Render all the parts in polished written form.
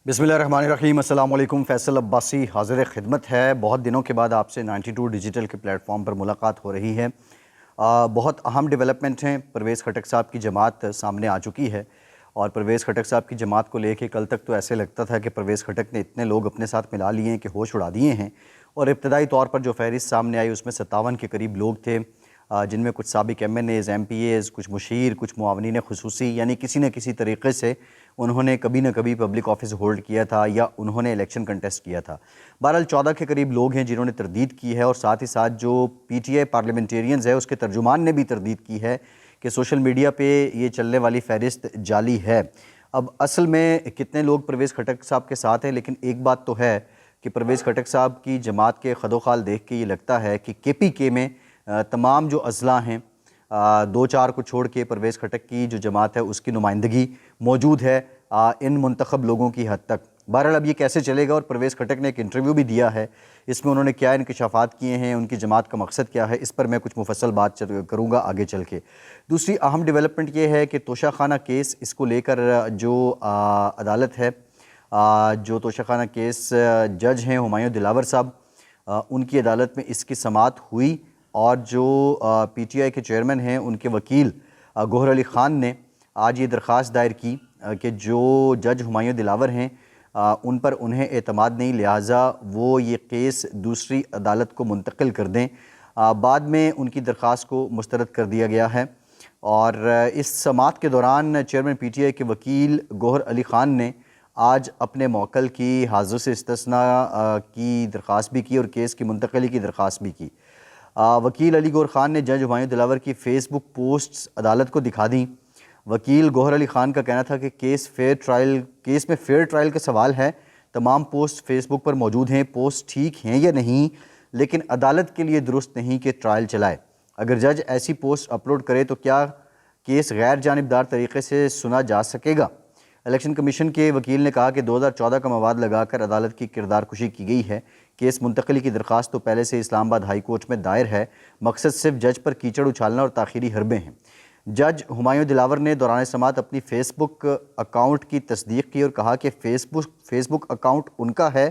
बिस्मिल्लाहिर्रहमानिर्रहीम। अस्सलाम वालेकुम। फैसल अब्बासी हाज़िर खिदमत है। बहुत दिनों के बाद आपसे 92 डिजिटल के प्लेटफॉर्म पर मुलाकात हो रही है। बहुत अहम डेवलपमेंट हैं। परवेज़ खटक साहब की जमात सामने आ चुकी है और परवेज़ खटक साहब की जमात को लेके कल तक तो ऐसे लगता था कि परवेज़ खटक ने इतने लोग अपने साथ मिला लिए हैं कि होश उड़ा दिए हैं। और इब्तदाई तौर पर जो फहरिस्त सामने आई उसमें 57 के करीब लोग थे, जिनमें कुछ साबिक MNAs, MPAs, कुछ मुशीर, कुछ मुआवनीन खुसूसी, यानी किसी न किसी तरीके से उन्होंने कभी न कभी पब्लिक ऑफिस होल्ड किया था या उन्होंने इलेक्शन कंटेस्ट किया था। बहरहाल 14 के करीब लोग हैं जिन्होंने तरदीद की है और साथ ही साथ जो PTI पार्लियामेंटेरियंस है उसके तर्जुमान ने भी तरदीद की है कि सोशल मीडिया पे ये चलने वाली फहरिस्त जाली है। अब असल में कितने लोग परवेज़ खटक साहब के साथ हैं, लेकिन एक बात तो है कि परवेज़ खटक साहब की जमात के खदोखाल देख के ये लगता है कि KPK में तमाम जो अज़ला हैं, दो चार को छोड़ के परवेज़ खटक की जो जमात है उसकी नुमाइंदगी मौजूद है इन मुंतखब लोगों की हद तक। बहरहाल अब ये कैसे चलेगा, और परवेज़ खटक ने एक इंटरव्यू भी दिया है, इसमें उन्होंने क्या इंकशाफात किए हैं, उनकी जमात का मकसद क्या है, इस पर मैं कुछ मुफस्सल बात करूँगा आगे चल के। दूसरी अहम डेवलपमेंट ये है कि तोशाखाना केस, इसको लेकर जो अदालत है, जो तोशाखाना केस जज हैं हुमायूं दिलावर साहब, उनकी अदालत में इसकी समाअत हुई और जो PTI के चेयरमैन हैं उनके वकील गौहर अली ख़ान ने आज ये दरख्वास्त दायर की कि जो जज हुमायूं दिलावर हैं उन पर उन्हें एतमाद नहीं, लिहाजा वो ये केस दूसरी अदालत को मुंतकिल कर दें। बाद में उनकी दरख्वास्त को मुस्तरद कर दिया गया है और इस समाअत के दौरान चेयरमैन PTI के वकील गौहर अली ख़ान ने आज अपने मौक्कल की हाज़िर से इस्तिस्ना की दरख्वास्त भी की और केस की मुंतकिली की दरख्वास्त भी की। वकील अली गौहर ख़ान ने जज हुमायूं दिलावर की फ़ेसबुक पोस्ट्स अदालत को दिखा दी। वकील गौहर अली ख़ान का कहना था कि केस में फेयर ट्रायल का सवाल है। तमाम पोस्ट फेसबुक पर मौजूद हैं, पोस्ट ठीक हैं या नहीं, लेकिन अदालत के लिए दुरुस्त नहीं कि ट्रायल चलाए। अगर जज ऐसी पोस्ट अपलोड करे तो क्या केस गैर जानिबदार तरीके से सुना जा सकेगा? इलेक्शन कमीशन के वकील ने कहा कि 2014 का मवाद लगाकर अदालत की किरदार कुशी की गई है। केस मुंतकिली की दरख्वास्त तो पहले से इस्लामाबाद हाई कोर्ट में दायर है, मकसद सिर्फ जज पर कीचड़ उछालना और ताख़ीरी हरबे हैं। जज हुमायूं दिलावर ने दौरान समाअत अपनी फ़ेसबुक अकाउंट की तस्दीक की और कहा कि फ़ेसबुक अकाउंट उनका है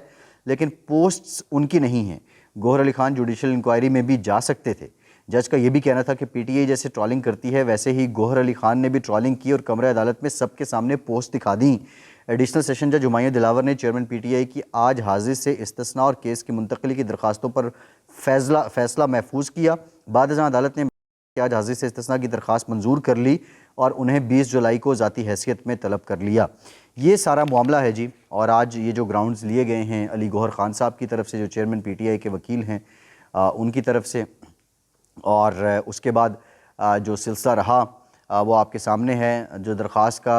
लेकिन पोस्ट्स उनकी नहीं हैं। गौहर अली ख़ान जुडिशल इंक्वायरी में भी जा सकते थे। जज का ये भी कहना था कि PTI जैसे ट्रॉलिंग करती है वैसे ही गौहर अली ख़ान ने भी ट्रॉलिंग की और कमरे अदालत में सबके सामने पोस्ट दिखा दी। एडिशनल सेशन जज हुमायूं दिलावर ने चेयरमैन PTI की आज हाजिर से इस्तिस्ना और केस की मुंतकिली की दरख्वास्तों पर फैसला महफूज किया। बाद अज़ां अदालत ने आज हाजिर से इस्तिस्ना की दरख्वास्त मंजूर कर ली और उन्हें 20 जुलाई को ज़ाती हैसियत में तलब कर लिया। ये सारा मामला है जी। और आज ये जो ग्राउंड्स लिए गए हैं अली गौहर ख़ान साहब की तरफ से, जो चेयरमैन PTI के वकील हैं उनकी तरफ से, और उसके बाद जो सिलसिला रहा वो आपके सामने है। जो दरख्वास्त का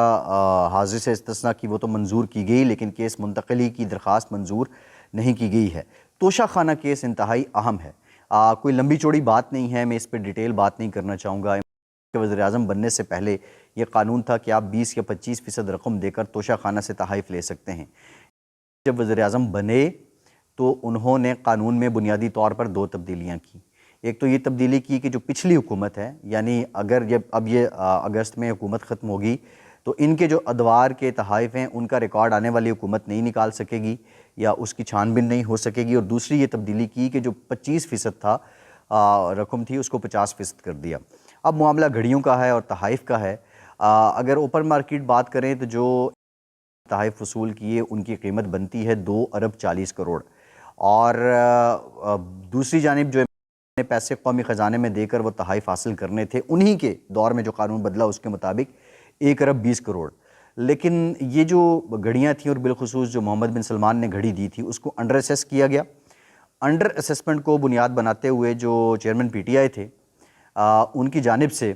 हाजिर से इस्तिस्ना की वो तो मंजूर की गई, लेकिन केस मुंतकिली की दरख्वास्त मंजूर नहीं की गई है। तोशाखाना केस इंतहाई अहम है। कोई लंबी चौड़ी बात नहीं है, मैं इस पर डिटेल बात नहीं करना चाहूँगा। वज़ीर-ए-आज़म बनने से पहले ये कानून था कि आप 20 या 25% रकम देकर तोशाखाना से तहाइफ ले सकते हैं। जब वज़ीर-ए-आज़म बने तो उन्होंने कानून में बुनियादी तौर पर 2 तब्दीलियाँ की। एक तो ये तब्दीली की कि जो पिछली हुकूमत है, यानी अगर अब ये अगस्त में हुकूमत ख़त्म होगी तो इनके जो अदवार के तहाइफ हैं उनका रिकॉर्ड आने वाली हुकूमत नहीं निकाल सकेगी या उसकी छानबीन नहीं हो सकेगी। और दूसरी ये तब्दीली की कि जो 25% था रकम थी उसको 50% कर दिया। अब मामला घड़ियों का है और तहाइफ का है। अगर ओपन मार्केट बात करें तो जो तहाइफ वसूल किए उनकी कीमत बनती है 2 अरब 40 करोड़, और दूसरी जानिब जो पैसे कौमी ख़जाने में देकर वो तहाइफ हासिल करने थे, उन्हीं के दौर में जो कानून बदला उसके मुताबिक 1 अरब 20 करोड़। लेकिन ये जो घड़ियाँ थीं और बिलखुसूस जो मोहम्मद बिन सलमान ने घड़ी दी थी उसको अंडर असेस किया गया। अंडर असेसमेंट को बुनियाद बनाते हुए जो चेयरमैन PTI थे उनकी जानिब से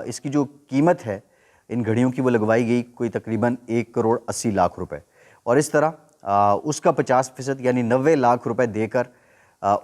इसकी जो कीमत है इन घड़ियों की वो लगवाई गई कोई तकरीबन 1 करोड़ 80 लाख रुपए, और इस तरह उसका 50% यानी 90 लाख रुपए देकर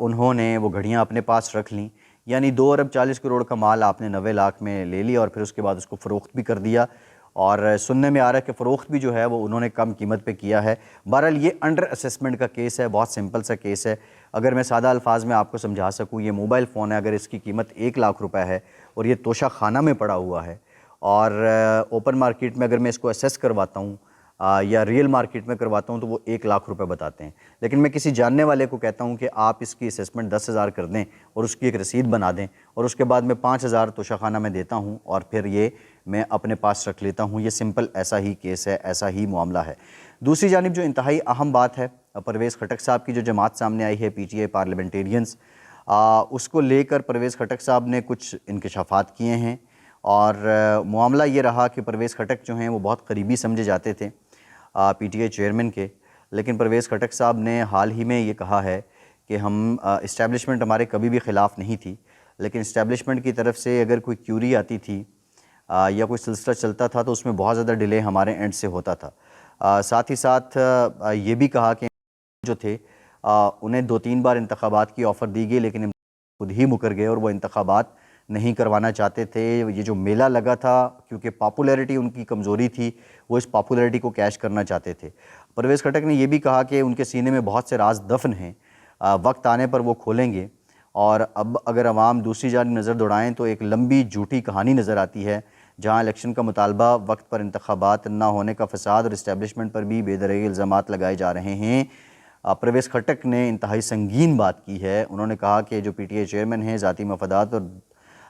उन्होंने वो घड़ियाँ अपने पास रख लीं। यानी 2 अरब 40 करोड़ का माल आपने 90 लाख में ले लिया और फिर उसके बाद उसको फ़रोख्त भी कर दिया, और सुनने में आ रहा है कि फ़रोख्त भी जो है वो उन्होंने कम कीमत पे किया है। बहरहाल ये अंडर असेसमेंट का केस है, बहुत सिंपल सा केस है। अगर मैं सादा अल्फाज में आपको समझा सकूँ, ये मोबाइल फ़ोन है, अगर इसकी कीमत 1 लाख रुपए है और ये तोशाखाना में पड़ा हुआ है اور اوپن مارکیٹ میں اگر میں اس کو اسیس کرواتا ہوں یا ریئل مارکیٹ میں کرواتا ہوں تو وہ 1 لاکھ روپے بتاتے ہیں. لیکن میں کسی جاننے والے کو کہتا ہوں کہ آپ اس کی اسیسمنٹ 10,000 کر دیں اور اس کی ایک رسید بنا دیں اور اس کے بعد میں 5,000 توشہ خانہ میں دیتا ہوں اور پھر یہ میں اپنے پاس رکھ لیتا ہوں. یہ سمپل ایسا ہی کیس ہے, ایسا ہی معاملہ ہے. دوسری جانب جو انتہائی اہم بات ہے, پرویز خٹک صاحب کی جو جماعت سامنے آئی ہے, پی ٹی آئی پارلیمنٹیرینز, اس کو لے کر پرویز خٹک صاحب نے کچھ انکشافات کیے ہیں. اور معاملہ یہ رہا کہ پرویز خٹک جو ہیں وہ بہت قریبی سمجھے جاتے تھے پی ٹی آئی چیئرمین کے, لیکن پرویز خٹک صاحب نے حال ہی میں یہ کہا ہے کہ ہم اسٹیبلشمنٹ ہمارے کبھی بھی خلاف نہیں تھی, لیکن اسٹیبلشمنٹ کی طرف سے اگر کوئی کیوری آتی تھی یا کوئی سلسلہ چلتا تھا تو اس میں بہت زیادہ ڈیلے ہمارے اینڈ سے ہوتا تھا. ساتھ ہی ساتھ یہ بھی کہا کہ جو تھے انہیں 2-3 بار انتخابات کی آفر دی گئی لیکن خود ہی مکر گئے اور وہ انتخابات نہیں کروانا چاہتے تھے. یہ جو میلہ لگا تھا کیونکہ پاپولیرٹی ان کی کمزوری تھی, وہ اس پاپولیرٹی کو کیش کرنا چاہتے تھے. پرویز خٹک نے یہ بھی کہا کہ ان کے سینے میں بہت سے راز دفن ہیں, وقت آنے پر وہ کھولیں گے. اور اب اگر عوام دوسری جانب نظر دوڑائیں تو ایک لمبی جھوٹی کہانی نظر آتی ہے جہاں الیکشن کا مطالبہ, وقت پر انتخابات نہ ہونے کا فساد اور اسٹیبلشمنٹ پر بھی بے دریغ الزامات لگائے جا رہے ہیں. پرویز خٹک نے انتہائی سنگین بات کی ہے. انہوں نے کہا کہ جو پی ٹی آئی چیئرمین ہیں ذاتی مفادات اور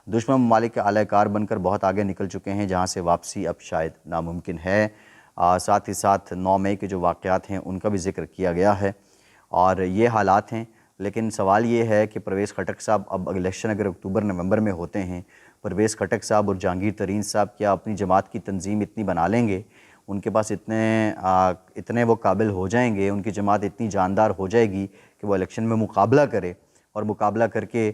دشمن ممالک کے اعلی کار بن کر بہت آگے نکل چکے ہیں جہاں سے واپسی اب شاید ناممکن ہے. ساتھ ہی ساتھ 9 مئی کے جو واقعات ہیں ان کا بھی ذکر کیا گیا ہے اور یہ حالات ہیں. لیکن سوال یہ ہے کہ پرویز خٹک صاحب اب الیکشن اگر اکتوبر نومبر میں ہوتے ہیں, پرویز خٹک صاحب اور جہانگیر ترین صاحب کیا اپنی جماعت کی تنظیم اتنی بنا لیں گے, ان کے پاس اتنے وہ قابل ہو جائیں گے, ان کی جماعت اتنی جاندار ہو جائے گی کہ وہ الیکشن میں مقابلہ کرے اور مقابلہ کر کے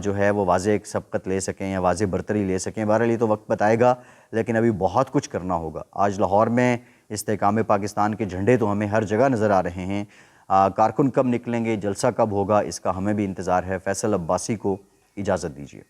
جو ہے وہ واضح ایک سبقت لے سکیں یا واضح برتری لے سکیں؟ بہرحال یہ تو وقت بتائے گا, لیکن ابھی بہت کچھ کرنا ہوگا. آج لاہور میں استحکام پاکستان کے جھنڈے تو ہمیں ہر جگہ نظر آ رہے ہیں. کارکن کب نکلیں گے, جلسہ کب ہوگا, اس کا ہمیں بھی انتظار ہے. فیصل عباسی کو اجازت دیجیے.